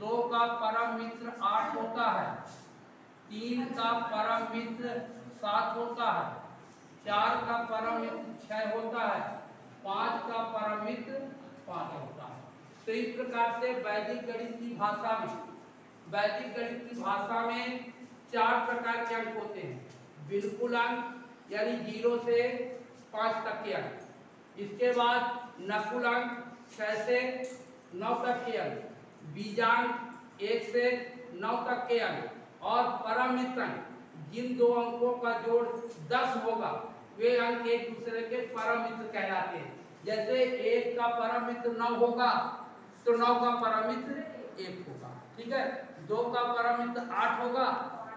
2 का परम मित्र 8 होता है, 3 का परम मित्र 7 होता है, 4 का परम मित्र 6 होता है, 5 का परम मित्र 5 होता है। तो इस प्रकार से वैदिक गणित की भाषा में 4 प्रकार के अंक होते हैं। बिल्कुल अंक यानी 0 से 5 तक के अंक, इसके बाद नकुल अंक 6 से 9 तक के अंक, बीजांक 1 से 9 तक के अंक, और परम मित्र अंक जिन दो अंकों का जोड़ 10 होगा वे अंक एक दूसरे के परम मित्र कहलाते हैं। जैसे 1 का परम मित्र 9 होगा तो 9 का परम मित्र 1 होगा, ठीक है। 2 का परम मित्र 8 होगा,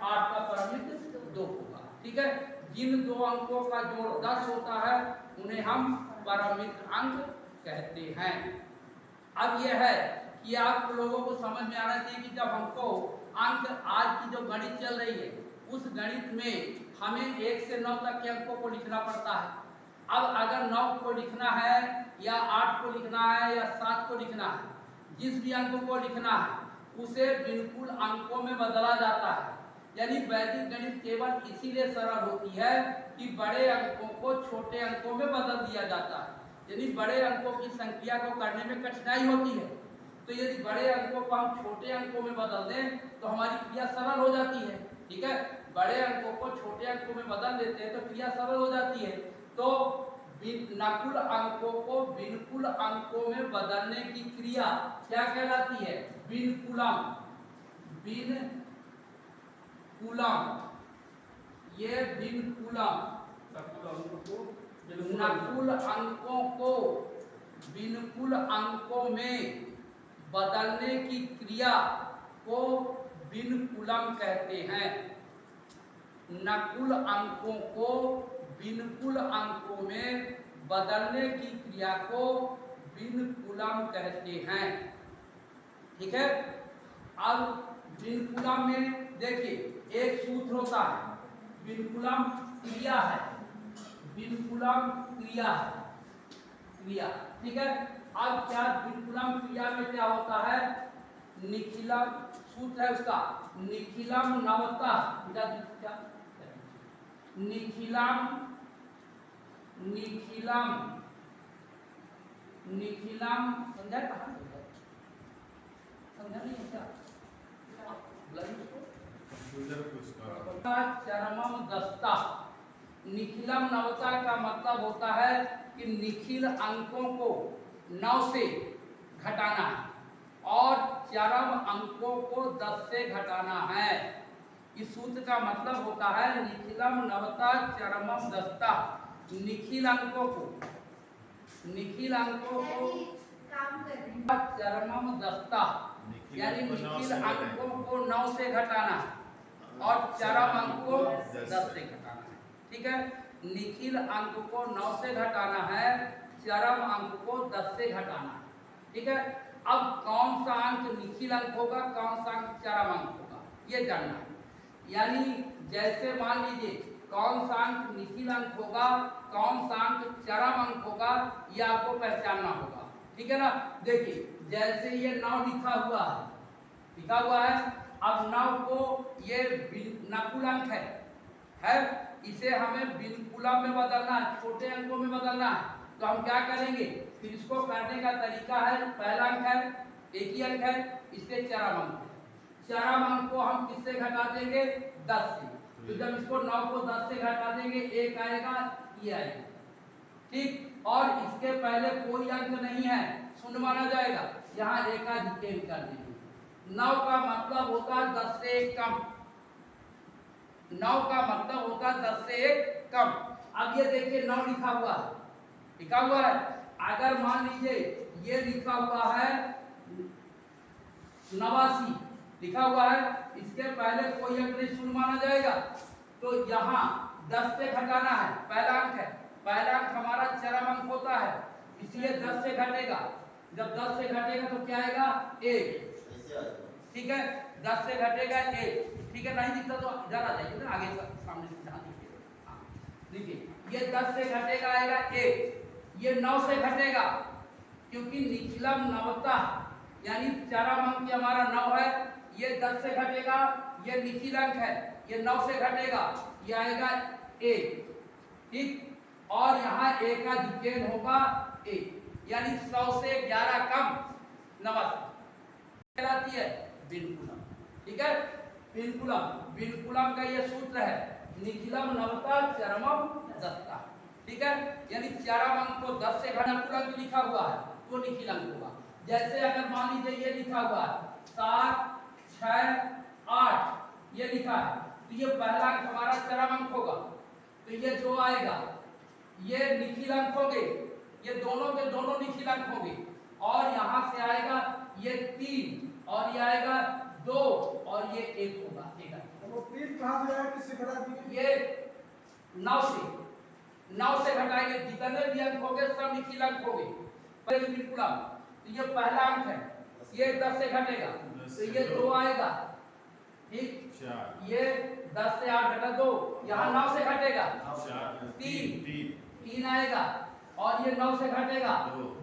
8 का परम मित्र 2 होगा, ठीक है। जिन दो अंकों का जोड़ 10 होता है उन्हें हम परम मित्र अंक कहते हैं। अब यह है कि आप लोगों को समझ में आना चाहिए कि जब हमको अंक, आज की जो गणित चल रही है उस गणित में हमें 1 से 9 तक के अंकों को लिखना पड़ता है। अब अगर 9 को लिखना है या 8 को लिखना है या 7 को लिखना है, जिस भी अंक को लिखना है उसे बिल्कुल अंकों में बदला जाता है। यानी वैदिक गणित केवल इसीलिए सरल होती है कि बड़े अंकों को छोटे अंकों में बदल दिया जाता है। यानी बड़े अंकों की संख्या को करने में कठिनाई होती है, तो यदि बड़े अंकों को हम छोटे अंकों में बदल दें तो हमारी क्रिया सरल हो जाती है, ठीक है। बड़े अंकों को छोटे अंकों में बदल देते हैं तो क्रिया सरल हो जाती है। तो नकुल अंकों को बिल्कुल अंकों में बदलने की क्रिया क्या कहलाती है? बिनकुलम। ये बिनकुलम नकुल अंकों को बिल्कुल अंकों में बदलने की क्रिया को बिनकुलम कहते हैं। नकुल अंकों को बिल्कुल अंकों में बदलने की क्रिया को बिनकुलम कहते हैं, ठीक है। अब बिनकुलम में देखिए एक सूत्र होता है, बिनकुलम क्रिया है, बिनकुलम क्रिया है, क्रिया, ठीक है। अब क्या बिनकुलम क्रिया में क्या होता है? निखिलम सूत्र है उसका, निखिलम नवतः, निखिलम निखिलम निखिलम समझा? कहाँ समझा नहीं है क्या? चरमम दस्ता। निखिलम नवता का मतलब होता है कि निखिल अंकों को 9 से घटाना है और चरम अंकों को 10 से घटाना है। इस सूत्र का मतलब होता है निखिलम नवता चरमम दस्ता। निखिल अंकों को चरमम दस्ता यानी निखिल अंकों को 9 से घटाना और चरम अंक को 10 से घटाना है, ठीक है। निखिल अंक को 9 से घटाना है, चरम अंक को 10 से घटाना है, ठीक है। अब कौन सा अंक निखिल अंक होगा, कौन सा अंक चरम अंक होगा, ये जानना है। यानी जैसे मान लीजिए कौन सा अंक निखिल अंक होगा, कौन सा अंक चरम अंक होगा, ये आपको पहचानना होगा, ठीक है ना। देखिए जैसे ये 9 लिखा हुआ है, अब 9 को ये नकुल अंक है, इसे हमें बिनकुलम में बदलना है, छोटे अंकों में बदलना है। तो हम क्या करेंगे? फिर इसको करने का तरीका है, पहला अंक है, एक ही अंक है, इसके चरम अंक है। चरम अंक को हम किससे घटा देंगे? 10 से। तो जब इसको 9 को 10 से घटा देंगे, 1 आएगा, ये आएगा, ठीक। और इसके पहले कोई अंक नहीं है, शून्य माना जाएगा, यहाँ एकाधिकेय कर देंगे। 9 का मतलब होता है 10 से 1 कम, 9 का मतलब होता है 10 से 1 कम। अब ये देखिए 9 लिखा हुआ है, अगर मान लीजिए ये लिखा हुआ है 89 लिखा हुआ है, इसके पहले कोई अंक नहीं, शून्य माना जाएगा। तो यहाँ 10 से घटाना है, पहला अंक है, पहला अंक हमारा चरम अंक होता है, इसलिए 10 से घटेगा। जब 10 से घटेगा तो क्या आएगा? 1, ठीक है। 10 से घटेगा 1, ठीक है। नहीं दिखता तो इधर आ जाइए ना, आगे सामने से ध्यान दीजिए। देखिए ये 10 से घटेगा, आएगा 1, ये 9 से घटेगा, क्योंकि निखिलम नवता यानी चरम अंक हमारा 9 है, ये 10 से घटेगा, ये निखिल अंक है, ये 9 से घटेगा, ये आएगा 1, ठीक। और यहाँ ए का डिकेन होगा 1, यानी 100 से 11 कम नमस्ते कहलाती है विनकुलम, ठीक है। विनकुलम का ये सूत्र है, निखिलम नवता चरमम दत्ता, ठीक है। यानी चरम अंक को 10 से घटा अंक लिखा हुआ है तो निखिल अंक होगा। जैसे अगर मान लीजिए ये लिखा हुआ है 7, 6, 8 ये लिखा है, तो ये पहला अंक हमारा चरम अंक होगा, तो ये जो आएगा ये निखिल अंक होंगे, ये दोनों के दोनों निखिल अंक होंगे। और यहाँ से आएगा ये 3 और ये आएगा 2 और ये 1 होगा, ठीक है। वो 3 कहाँ से आया, किससे घटा दीजिए? ये 9 से घटाएंगे, जितने भी अंक होंगे सब निखिल अंक होंगे। पहले विनकुलम, तो ये पहला अंक है, ये 10 से घटेगा तो ये 2 आएगा, ठीक। ये 10 से 8 घटा 2, यहाँ 9 से घटेगा 3 आएगा, और ये 9 से घटेगा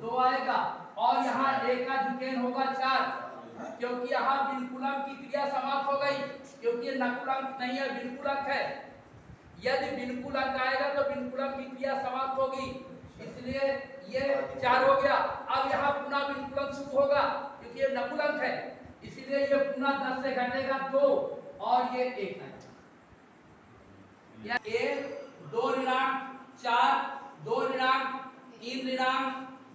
2 आएगा, और यहाँ एक का डिकेन होगा 4, क्योंकि यहाँ विनकुलम की क्रिया समाप्त हो गई, क्योंकि ये नकुलंक नहीं है, विनकुलंक है। यदि विनकुलंक आएगा तो विनकुलम की क्रिया समाप्त होगी, इसलिए ये 4 हो गया। अब यहाँ पुनः विनकुलम शुरू होगा, क्योंकि ये नकुलंक है, इसलिए ये पुनः 10 से घटेगा 2 और ये 1 है। या 2 ऋणांक 4, 2 ऋणांक 3 ऋणांक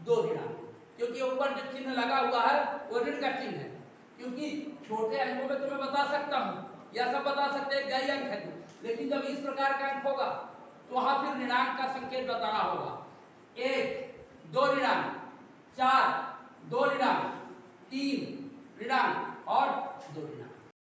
2 ऋणांक, क्योंकि ऊपर जो चिन्ह लगा हुआ है वो ऋण का चिन्ह है। क्योंकि छोटे अंकों में तो मैं बता सकता हूँ, या सब बता सकते हैं गई अंक है, लेकिन जब इस प्रकार का अंक होगा तो वहां फिर ऋणांक का संकेत बताना होगा। 1 2 ऋणांक, 4 2 ऋणांक, 3 ऋणांक,